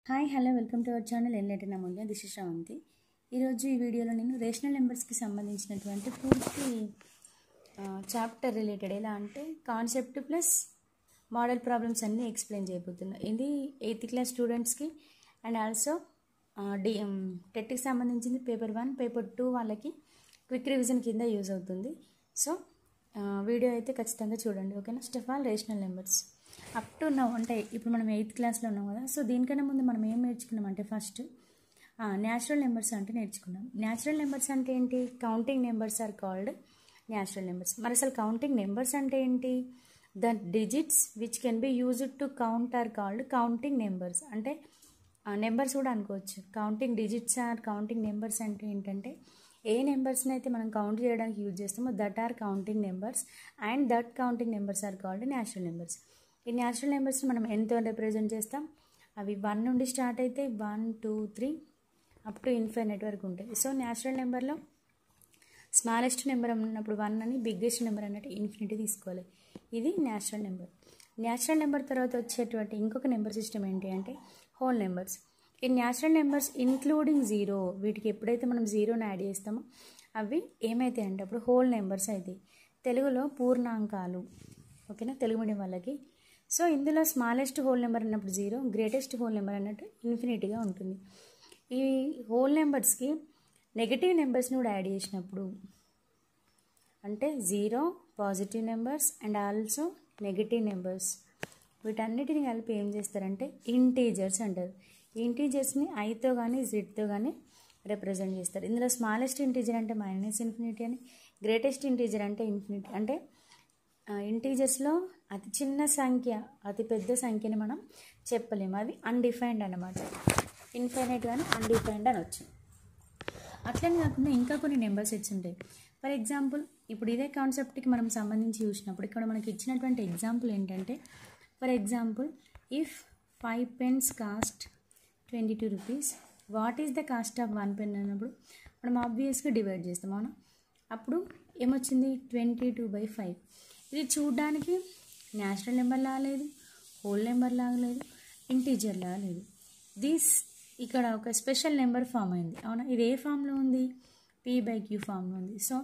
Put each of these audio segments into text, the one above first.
Hi hello welcome to our channel enlighten Amulya. This is Sravanthi. ఈరోజు ఈ వీడియోలో నేను రేషనల్ నెంబర్స్కి సంబంధించినటువంటి పూర్తి చాప్టర్ రిలేటెడ్ ఎలా అంటే కాన్సెప్ట్ ప్లస్ మోడల్ ప్రాబ్లమ్స్ అన్నీ ఎక్స్ప్లెయిన్ చేయబోతున్నా. ఇది 8th క్లాస్ స్టూడెంట్స్కి అండ్ ఆల్సో టెట్కి సంబంధించింది పేపర్ 1 పేపర్ 2 వాళ్ళకి క్విక్ రివిజన్ కింద యూజ్ అవుతుంది. సో వీడియో అయితే ఖచ్చితంగా చూడండి, ఓకేనా. First of all rational numbers up to now అంటే ఇప్పుడు మనం 8th క్లాస్లో ఉన్నాం కదా. సో దీనికన్నా ముందు మనం ఏం నేర్చుకున్నాం అంటే ఫస్ట్ న్యాచురల్ నెంబర్స్ అంటే నేర్చుకున్నాం. న్యాచురల్ నెంబర్స్ అంటే ఏంటి? Counting numbers are called natural numbers. మరి అసలు కౌంటింగ్ నెంబర్స్ అంటే ఏంటి? The digits which can be used to count are called counting numbers. అంటే నెంబర్స్ కూడా అనుకోవచ్చు. Counting digits are counting numbers అంటే ఏంటంటే ఏ నెంబర్స్ని అయితే మనం కౌంట్ చేయడానికి యూజ్ చేస్తామో that are counting numbers and that counting numbers are called natural numbers. ఈ న్యాచురల్ నెంబర్స్ని మనం ఎంతో రిప్రజెంట్ చేస్తాం. అవి 1 నుండి స్టార్ట్ అయితే 1 2 3 అప్ టు ఇన్ఫైనైట్ వరకు ఉంటాయి. సో న్యాచురల్ నెంబర్లో స్మాలెస్ట్ నెంబర్ ఉన్నప్పుడు 1 అని, బిగ్గెస్ట్ నెంబర్ అన్నట్టు ఇన్ఫినిటీ తీసుకోవాలి. ఇది న్యాచురల్ నెంబర్. న్యాచురల్ నెంబర్ తర్వాత వచ్చేటువంటి ఇంకొక నెంబర్ సిస్టమ్ ఏంటి అంటే హోల్ నెంబర్స్. ఈ న్యాచురల్ నెంబర్స్ ఇంక్లూడింగ్ జీరో, వీటికి ఎప్పుడైతే మనం జీరోని యాడ్ చేస్తామో అవి ఏమైతాయి అంటే అప్పుడు హోల్ నెంబర్స్ అవుతాయి. తెలుగులో పూర్ణాంకాలు, ఓకేనా, తెలుగు మీడియం వాళ్ళకి. సో ఇందులో స్మాలెస్ట్ హోల్ నెంబర్ అన్నప్పుడు జీరో, గ్రేటెస్ట్ హోల్ నెంబర్ అన్నట్టు ఇన్ఫినిటీగా ఉంటుంది. ఈ హోల్ నెంబర్స్కి నెగటివ్ నెంబర్స్ని కూడా యాడ్ చేసినప్పుడు అంటే zero, positive numbers and also negative numbers, వీటన్నిటిని కలిపి ఏం చేస్తారంటే ఇంటీజర్స్ అంటారు. ఈ ఇంటీజర్స్ని ఐతో కానీ జెడ్తో కానీ రిప్రజెంట్ చేస్తారు. ఇందులో స్మాలెస్ట్ ఇంటీజర్ అంటే -ఇన్ఫినిటీ అని, గ్రేటెస్ట్ ఇంటీజర్ అంటే ఇన్ఫినిటీ. అంటే ఇంటీజర్స్లో అతి చిన్న సంఖ్య, అతి పెద్ద సంఖ్యని మనం చెప్పలేము, అది అన్డిఫైన్డ్ అన్నమాట. ఇన్ఫైనైట్ కానీ అన్డిఫైన్డ్ అనొచ్చు. అట్లనే కాకుండా ఇంకా కొన్ని నెంబర్ సెట్స్ ఉంటాయి. ఫర్ ఎగ్జాంపుల్ ఇప్పుడు ఇదే కాన్సెప్ట్కి మనం సంబంధించి చూసినప్పుడు ఇక్కడ మనకి ఇచ్చినటువంటి ఎగ్జాంపుల్ ఏంటంటే for example if 5 pence cost 22 rupees, what is the cost of 1 pen అన్నప్పుడు మనం ఆబ్వియస్గా డివైడ్ చేస్తాం, అవునా. అప్పుడు ఏమొచ్చింది? 22/5. ఇది చూడడానికి న్యాచురల్ నెంబర్ లాగా లేదు, హోల్ నెంబర్ లాగా లేదు, ఇంటీజర్ లాగా లేదు. ఇక్కడ ఒక స్పెషల్ నెంబర్ ఫామ్ అయింది, అవునా. ఇది ఏ ఫామ్లో ఉంది? P/Q ఫామ్లో ఉంది. సో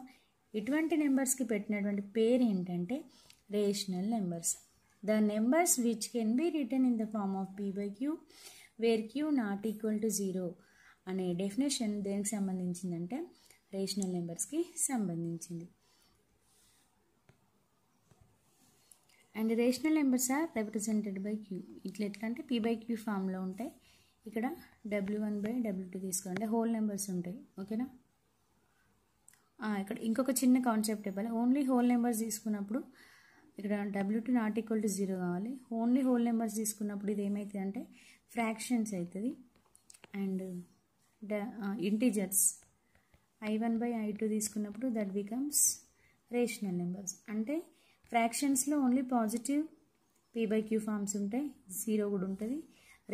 ఇటువంటి నెంబర్స్కి పెట్టినటువంటి పేరు ఏంటంటే rational numbers. The numbers which can be written in the form of P/Q where Q not equal to 0 అనే డెఫినేషన్ దేనికి సంబంధించిందంటే రేషనల్ నెంబర్స్కి సంబంధించింది. And rational numbers are represented by Q. ఎట్లా అంటే P/Q ఫామ్లో ఉంటాయి. ఇక్కడ W1/W2 తీసుకోండి, హోల్ నెంబర్స్ ఉంటాయి, ఓకేనా. ఇక్కడ ఇంకొక చిన్న కాన్సెప్ట్ ఇవ్వాలి. ఓన్లీ హోల్ నెంబర్స్ తీసుకున్నప్పుడు ఇక్కడ W2 నాట్ ఈక్వల్ టు 0 కావాలి. ఓన్లీ హోల్ నెంబర్స్ తీసుకున్నప్పుడు ఇది ఏమవుతుంది అంటే ఫ్రాక్షన్స్ అవుతుంది. అండ్ ఇంటీజర్స్ I1/I2 తీసుకున్నప్పుడు దట్ బికమ్స్ రేషనల్ నెంబర్స్. అంటే ఫ్రాక్షన్స్లో ఓన్లీ పాజిటివ్ P/Q ఫామ్స్ ఉంటాయి, 0 కూడా ఉంటుంది.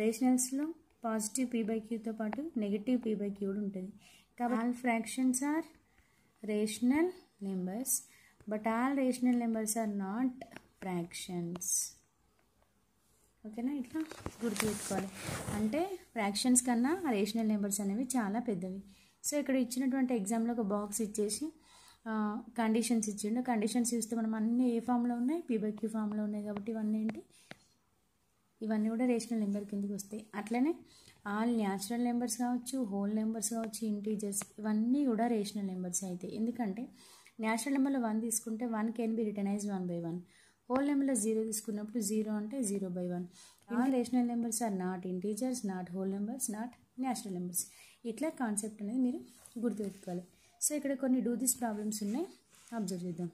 రేషనల్స్లో పాజిటివ్ P/Qతో పాటు నెగిటివ్ P/Q కూడా ఉంటుంది. కాబట్టి all fractions are rational numbers but all rational numbers are not fractions, ఓకేనా. ఇట్లా గుర్తుపెట్టుకోవాలి. అంటే ఫ్రాక్షన్స్ కన్నా రేషనల్ నెంబర్స్ అనేవి చాలా పెద్దవి. సో ఇక్కడ ఇచ్చినటువంటి ఎగ్జామ్లో ఒక బాక్స్ ఇచ్చేసి కండిషన్స్ ఇచ్చిండు. కండిషన్స్ చూస్తే మనం అన్నీ ఏ ఫామ్లో ఉన్నాయి? P/Q ఫామ్లో ఉన్నాయి. కాబట్టి ఇవన్నీ కూడా రేషనల్ నెంబర్ కిందకి వస్తాయి. అట్లనే ఆల్ న్యాచురల్ నెంబర్స్ కావచ్చు, హోల్ నెంబర్స్ కావచ్చు, ఇంటీజర్స్, ఇవన్నీ కూడా రేషనల్ నెంబర్స్ అవుతాయి. ఎందుకంటే న్యాచురల్ నెంబర్లో 1 తీసుకుంటే 1 can be written as 1/1. Whole నెంబర్లో 0 తీసుకున్నప్పుడు 0 అంటే 0/1. All rational numbers are not integers, not whole numbers, not natural numbers. ఇట్లా కాన్సెప్ట్ అనేది మీరు గుర్తుపెట్టుకోవాలి. సో ఇక్కడ కొన్ని డూ దిస్ ప్రాబ్లమ్స్ ఉన్నాయి, అబ్జర్వ్ చేద్దాం.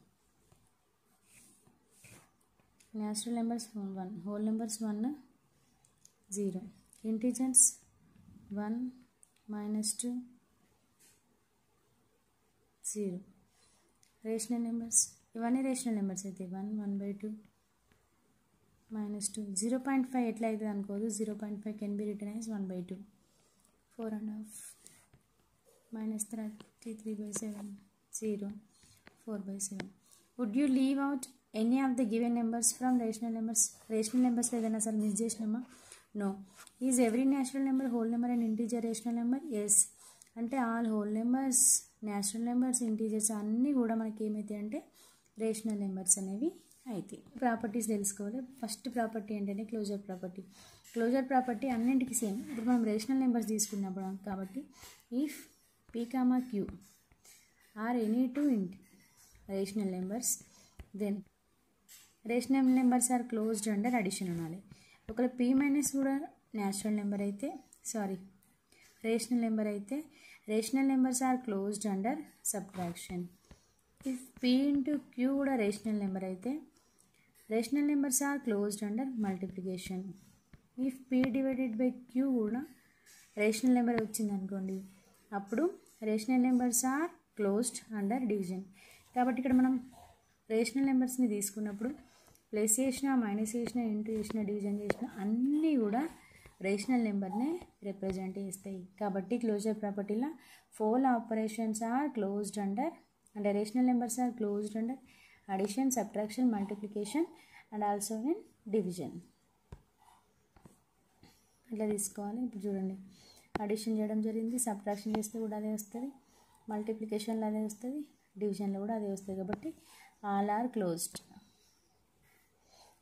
Natural numbers 1, whole numbers 1 0, integers 1 -2 0, rational numbers ఇవన్నీ రేషనల్ నెంబర్స్ అయితే 1 1/2 -2 0.5 ఎట్లా అవుతుంది అనుకోదు. 0.5 can be written as 1/2. 4.5 -33/7 0, 4/7. Would you leave out any of the given numbers from rational numbers? Rational నెంబర్స్లో ఏదైనా అసలు మిస్ చేసినామా? No. Is every natural number whole number and integer rational number? Yes. అంటే all whole numbers, natural numbers, integers అన్నీ కూడా మనకి ఏమవుతాయి అంటే రేషనల్ నెంబర్స్ అనేవి అయితే. ప్రాపర్టీస్ తెలుసుకోవాలి. ఫస్ట్ ప్రాపర్టీ ఏంటంటే క్లోజర్ ప్రాపర్టీ. క్లోజర్ ప్రాపర్టీ అన్నింటికి సేమ్. ఇప్పుడు మనం రేషనల్ నెంబర్స్ తీసుకున్నప్పుడు కాబట్టి if p comma q are any two rational numbers then rational numbers are closed under addition అనాలి. ఒకవేళ పీ మైనస్ కూడా న్యాచురల్ నెంబర్ అయితే రేషనల్ నెంబర్ అయితే rational numbers are closed under subtraction. If p into q కూడా rational number అయితే rational numbers are closed under multiplication. If p divided by queue కూడా rational number వచ్చిందనుకోండి, అప్పుడు rational numbers are closed under division. కాబట్టి ఇక్కడ మనం rational నెంబర్స్ని తీసుకున్నప్పుడు plus చేసిన, మైనస్ చేసిన, ఇంటూ చేసిన, డివిజన్ చేసిన అన్నీ కూడా రేషనల్ నెంబర్నే రిప్రజెంట్ చేస్తాయి. కాబట్టి క్లోజర్ ప్రాపర్టీలో 4 ఆపరేషన్స్ ఆర్ క్లోజ్డ్ అండర్ అంటే rational numbers are closed under addition, subtraction, multiplication and also in division. అట్లా తీసుకోవాలి. ఇప్పుడు చూడండి, అడిషన్ చేయడం జరిగింది, సబ్ట్రాక్షన్ చేస్తే కూడా అదే వస్తుంది, మల్టిప్లికేషన్లో అదే వస్తుంది, డివిజన్లో కూడా అదే వస్తుంది. కాబట్టి ఆల్ ఆర్ క్లోజ్డ్.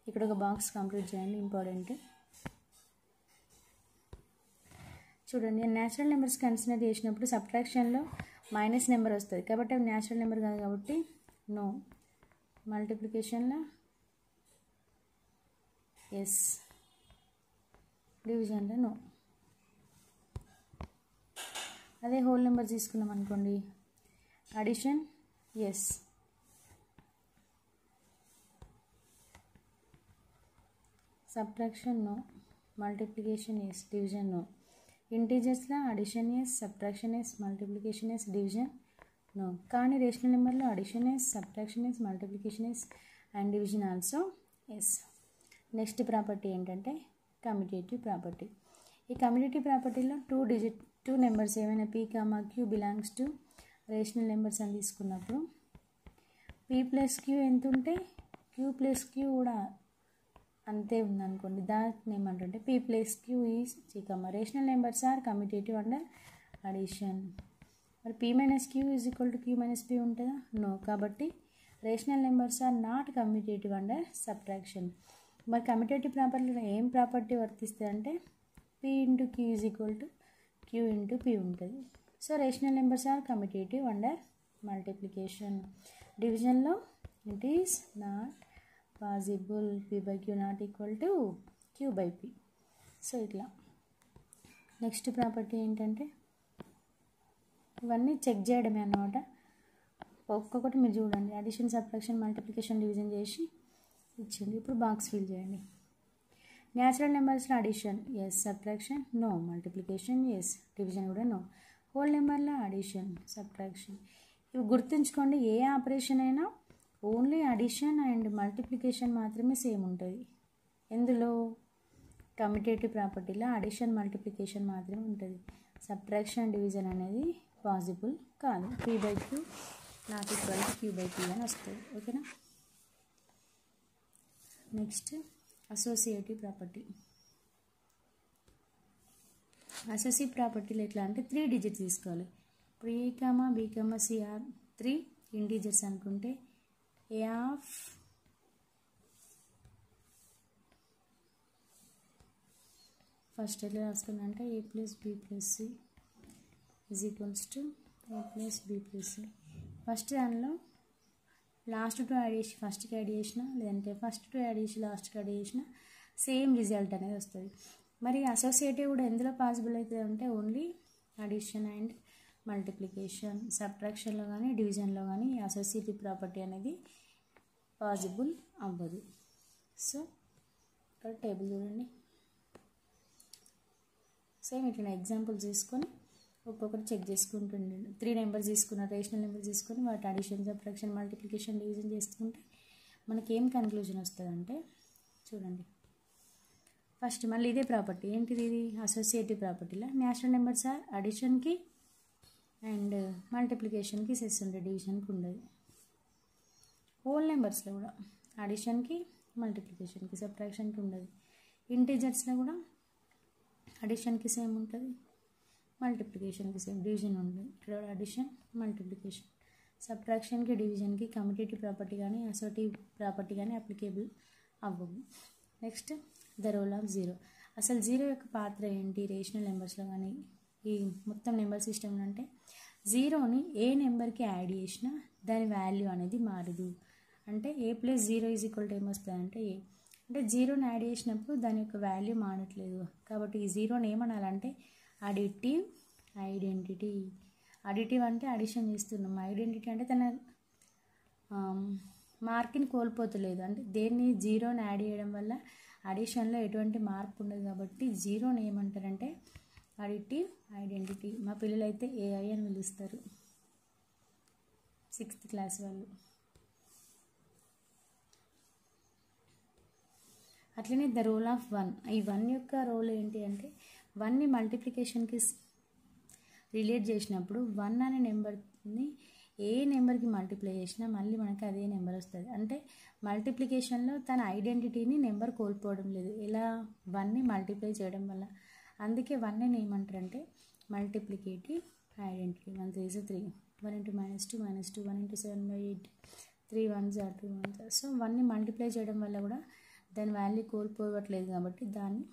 ఇక్కడ ఒక బాక్స్ కంప్లీట్ చేయండి, ఇంపార్టెంట్. చూడండి, న్యాచురల్ నెంబర్స్ కన్సిడర్ చేసినప్పుడు సబ్ట్రాక్షన్లో మైనస్ నెంబర్ వస్తుంది కాబట్టి అవి న్యాచురల్ నెంబర్ కాదు కాబట్టి నో. మల్టిప్లికేషన్లో ఎస్, డివిజన్లో నో. అదే హోల్ నెంబర్ తీసుకున్నాం అనుకోండి, addition yes, subtraction no, multiplication yes, division no. ఇంటీజర్స్లో addition yes, subtraction yes, multiplication yes, division no. కానీ రేషనల్ నెంబర్లో addition yes, subtraction yes, multiplication yes and division also yes. Next property ఏంటంటే commutative property. ఈ commutative ప్రాపర్టీలో 2 numbers ఏమైనా P comma Q belongs to rational numbers అని తీసుకున్నప్పుడు P plus queue ఎంత ఉంటే క్యూ ప్లస్ క్యూ కూడా అంతే ఉందనుకోండి, దాన్ని ఏమంటుంటే P plus Q is rational numbers are commutative under addition. మరి P minus Q is equal to Q minus P ఉంటుందా? నో. కాబట్టి rational numbers are not commutative under subtraction. మరి కమ్యూటేటివ్ ప్రాపర్టీలో ఏం ప్రాపర్టీ వర్తిస్తుంది అంటే P into Q is equal to Q into P ఉంటుంది. So rational numbers are commutative under multiplication. డివిజన్లో it is not possible, P by Q not equal to Q by p. So ఇట్లా. Next property ఏంటంటే ఇవన్నీ check చేయడమే అన్నమాట. ఒక్కొక్కటి మీరు చూడండి, అడిషన్, సబ్ట్రాక్షన్, మల్టిప్లికేషన్, డివిజన్ చేసి ఇచ్చింది. ఇప్పుడు బాక్స్ ఫిల్ చేయండి. న్యాచురల్ నెంబర్స్లో addition yes, subtraction no, multiplication yes, division కూడా నో. హోల్ నెంబర్లో అడిషన్, సబ్ట్రాక్షన్. ఇవి గుర్తుంచుకోండి, ఏ ఆపరేషన్ అయినా ఓన్లీ అడిషన్ అండ్ మల్టిప్లికేషన్ మాత్రమే సేమ్ ఉంటుంది. ఎందులో కమ్యూటేటివ్ ప్రాపర్టీలో అడిషన్, మల్టిప్లికేషన్ మాత్రమే ఉంటుంది. సబ్ట్రాక్షన్, డివిజన్ అనేది పాసిబుల్ కాదు. P by Q not equal to Q by P అని వస్తుంది. ఓకేనా. Next associative property. అసోసియేటివ్ ప్రాపర్టీలో ఎట్లా అంటే 3 డిజిట్స్ తీసుకోవాలి. ఇప్పుడు ఏ comma B comma C are 3 integers అనుకుంటే ఏ ఆఫ్ ఫస్ట్ ఎట్లా రాసుకుందంటే A plus B plus C is equals to A plus B plus C. First దానిలో లాస్ట్ 2 యాడ్ చేసి ఫస్ట్కి యాడ్ చేసిన, లేదంటే ఫస్ట్ 2 యాడ్ చేసి లాస్ట్కి యాడ్ చేసిన సేమ్ రిజల్ట్ అనేది వస్తుంది. మరి అసోసియేటివ్ కూడా ఎందులో పాసిబుల్ అవుతుంది అంటే ఓన్లీ అడిషన్ అండ్ మల్టిప్లికేషన్. సబ్ట్రాక్షన్లో కానీ డివిజన్లో కానీ అసోసియేటివ్ ప్రాపర్టీ అనేది పాసిబుల్ అవ్వదు. సో ఇక్కడ టేబుల్ చూడండి, సేమ్ ఇట్లా ఎగ్జాంపుల్స్ తీసుకొని ఒక్కొక్కటి చెక్ చేసుకుంటుండే. 3 నెంబర్స్ తీసుకున్న రేషనల్ నెంబర్స్ తీసుకొని వాటి అడిషన్, సబ్ట్రాక్షన్, మల్టిప్లికేషన్, డివిజన్ చేసుకుంటే మనకి ఏం కన్క్లూజన్ వస్తుందంటే చూడండి. ఫస్ట్ మళ్ళీ ఇదే ప్రాపర్టీ ఏంటిది, ఇది అసోసియేటివ్ ప్రాపర్టీలో న్యాచురల్ నెంబర్స్ ఆర్ అడిషన్కి అండ్ మల్టిప్లికేషన్కి సెస్ ఉంటుంది, డివిజన్కి ఉండదు. హోల్ నెంబర్స్లో కూడా అడిషన్కి, మల్టిప్లికేషన్కి, సబ్ట్రాక్షన్కి ఉండదు. ఇంటీజర్స్లో కూడా అడిషన్కి సేమ్ ఉంటుంది, మల్టిప్లికేషన్కి సేమ్, డివిజన్ ఉంటుంది. ఇక్కడ అడిషన్, మల్టిప్లికేషన్. సబ్ట్రాక్షన్కి, డివిజన్కి కమ్యూటేటివ్ ప్రాపర్టీ కానీ అసోటివ్ ప్రాపర్టీ కానీ అప్లికేబుల్ అవ్వవు. Next the role of zero. అసలు జీరో యొక్క పాత్ర ఏంటి రేషనల్ నెంబర్స్లో కానీ ఈ మొత్తం నెంబర్ సిస్టంలో అంటే జీరోని ఏ నెంబర్కి యాడ్ చేసినా దాని వాల్యూ అనేది మారదు. అంటే A plus zero is equal to ఏమొస్తుంది అంటే ఏ. అంటే జీరోని యాడ్ చేసినప్పుడు దాని యొక్క వాల్యూ మారట్లేదు. కాబట్టి ఈ జీరోని ఏమనాలంటే అడిటివ్ ఐడెంటిటీ. అడిటివ్ అంటే అడిషన్ చేస్తున్నాం, ఐడెంటిటీ అంటే తన మార్క్ని కోల్పోతలేదు. అంటే దేన్ని జీరోని యాడ్ చేయడం వల్ల అడిషన్లో ఎటువంటి మార్పు ఉండదు. కాబట్టి జీరోని ఏమంటారంటే అడిటివ్ ఐడెంటిటీ. మా పిల్లలైతే ఏఐ అని పిలుస్తారు, 6th క్లాస్ వాళ్ళు. అట్లనే ద రోల్ ఆఫ్ 1. ఈ 1 యొక్క రోల్ ఏంటి అంటే 1ని మల్టిప్లికేషన్కి రిలేట్ చేసినప్పుడు 1 అనే నెంబర్ని ఏ నెంబర్కి మల్టిప్లై చేసినా మళ్ళీ మనకి అదే నెంబర్ వస్తుంది. అంటే మల్టిప్లికేషన్లో తన ఐడెంటిటీని నెంబర్ కోల్పోవడం లేదు, ఇలా 1ని మల్టిప్లై చేయడం వల్ల. అందుకే 1ని ఏమంటారంటే multiplicative identity. 1 3 is 3, 1 into -2 -2, 1 into 7/8, 3 1s are 2 1s. So 1ని మల్టిప్లై చేయడం వల్ల కూడా దాని వాల్యూ కోల్పోవట్లేదు. కాబట్టి దాన్ని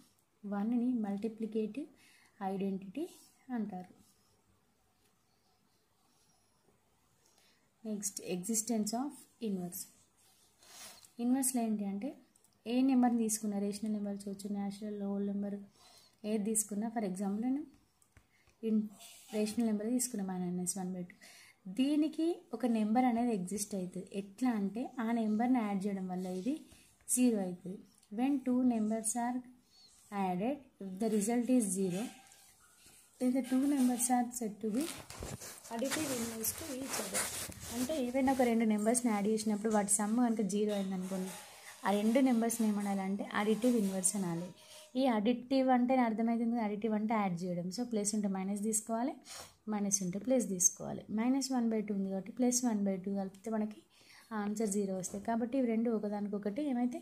1ని మల్టిప్లికేటివ్ ఐడెంటిటీ అంటారు. Next existence of inverse. ఇన్వర్స్లో ఏంటి అంటే ఏ నెంబర్ని తీసుకున్నా, రేషనల్ నెంబర్ చూడొచ్చు, న్యాచురల్, హోల్ నెంబర్ ఏది తీసుకున్నా. ఫర్ ఎగ్జాంపుల్ నేను రేషనల్ నెంబర్ తీసుకున్నా -1/2. దీనికి ఒక నెంబర్ అనేది ఎగ్జిస్ట్ అవుతుంది. ఎట్లా అంటే ఆ నెంబర్ని యాడ్ చేయడం వల్ల ఇది 0 అవుతుంది. When 2 numbers are added, if the result is 0, then the 2 numbers are said to be additive inverse to each other. అంటే ఏవైనా ఒక 2 నెంబర్స్ని యాడ్ చేసినప్పుడు వాటి సమ్ కనుక 0 అయిందనుకోండి, ఆ 2 నెంబర్స్ని ఏమనాలంటే అడిటివ్ ఇన్వర్స్ అనాలి. ఈ అడిటివ్ అంటే అర్థమవుతుంది, అడిటివ్ అంటే యాడ్ చేయడం. సో ప్లస్ ఉంటే మైనస్ తీసుకోవాలి, మైనస్ ఉంటే ప్లస్ తీసుకోవాలి. -1/2 ఉంది కాబట్టి +1/2 కలిపితే మనకి ఆన్సర్ 0 వస్తాయి. కాబట్టి ఇవి రెండు ఒకదానికొకటి ఏమైతే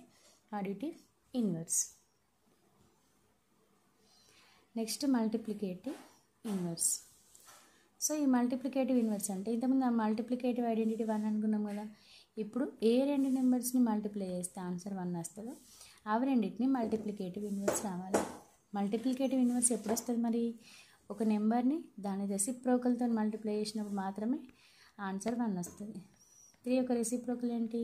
additive inverse. Next multiplicative inverse. So ఈ మల్టిప్లికేటివ్ ఇన్వర్స్ అంటే ఇంతకుముందు ఆ మల్టిప్లికేటివ్ ఐడెంటిటీ 1 అనుకున్నాం కదా. ఇప్పుడు ఏ 2 నెంబర్స్ని మల్టిప్లై చేస్తే ఆన్సర్ 1 వస్తుందో అవి రెండింటిని మల్టిప్లికేటివ్ ఇన్వర్స్ రావాలి. మల్టిప్లికేటివ్ ఇన్వర్స్ ఎప్పుడు వస్తుంది మరి? ఒక నెంబర్ని దాని రెసిప్రోకల్తో మల్టిప్లై చేసినప్పుడు మాత్రమే ఆన్సర్ 1 వస్తుంది. 3 యొక్క రెసిప్రోకల్ ఏంటి?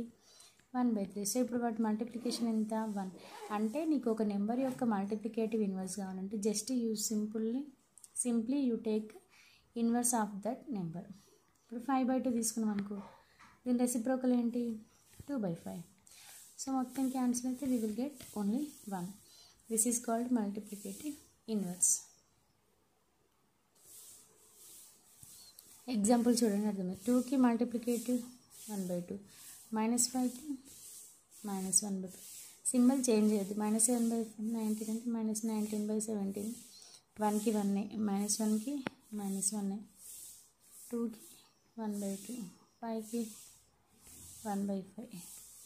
1/3. సో ఇప్పుడు వాటి మల్టిప్లికేషన్ ఎంత? 1. అంటే నీకు ఒక నెంబర్ యొక్క మల్టిప్లికేటివ్ ఇన్వర్స్ కావాలంటే just you simply you take inverse of that number. ఇప్పుడు 5/2 తీసుకున్నాం అనుకో, దీని రెసిప్రోకల్ ఏంటి? 2/5. సో మొత్తంకి ఆన్సర్ అయితే we will get only 1. This is called multiplicative inverse. Example చూడండి, అర్థమైంది. 2కి మల్టిప్లికేటివ్ 1/2, -5కి -1/5. సింబల్ చేంజ్ చేయద్దు. -7/19 అంటే -19/17. 1కి 1, -1కి -1, 2కి 1/2, 5కి 1/5,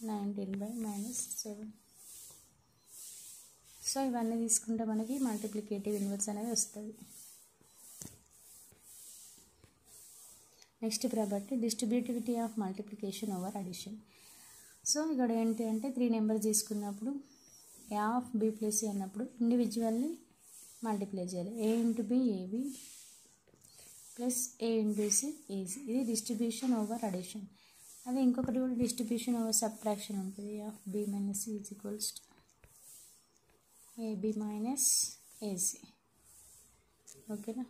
19/-7. సో ఇవన్నీ తీసుకుంటే మనకి మల్టిప్లికేటివ్ ఇన్వర్స్ అనేది వస్తుంది. Next property distributivity of multiplication over addition. So ఇక్కడ ఏంటి అంటే 3 నెంబర్స్ తీసుకున్నప్పుడు A ఆఫ్ B + C అన్నప్పుడు ఇండివిజువల్లీ మల్టిప్లై చేయాలి. A × B AB plus A × C AC. ఇది డిస్ట్రిబ్యూషన్ ఓవర్ అడిషన్. అదే ఇంకొకటి కూడా డిస్ట్రిబ్యూషన్ ఓవర్ సబ్ట్రాక్షన్ ఉంటుంది. A of B - C = AB - AC. ఓకేనా?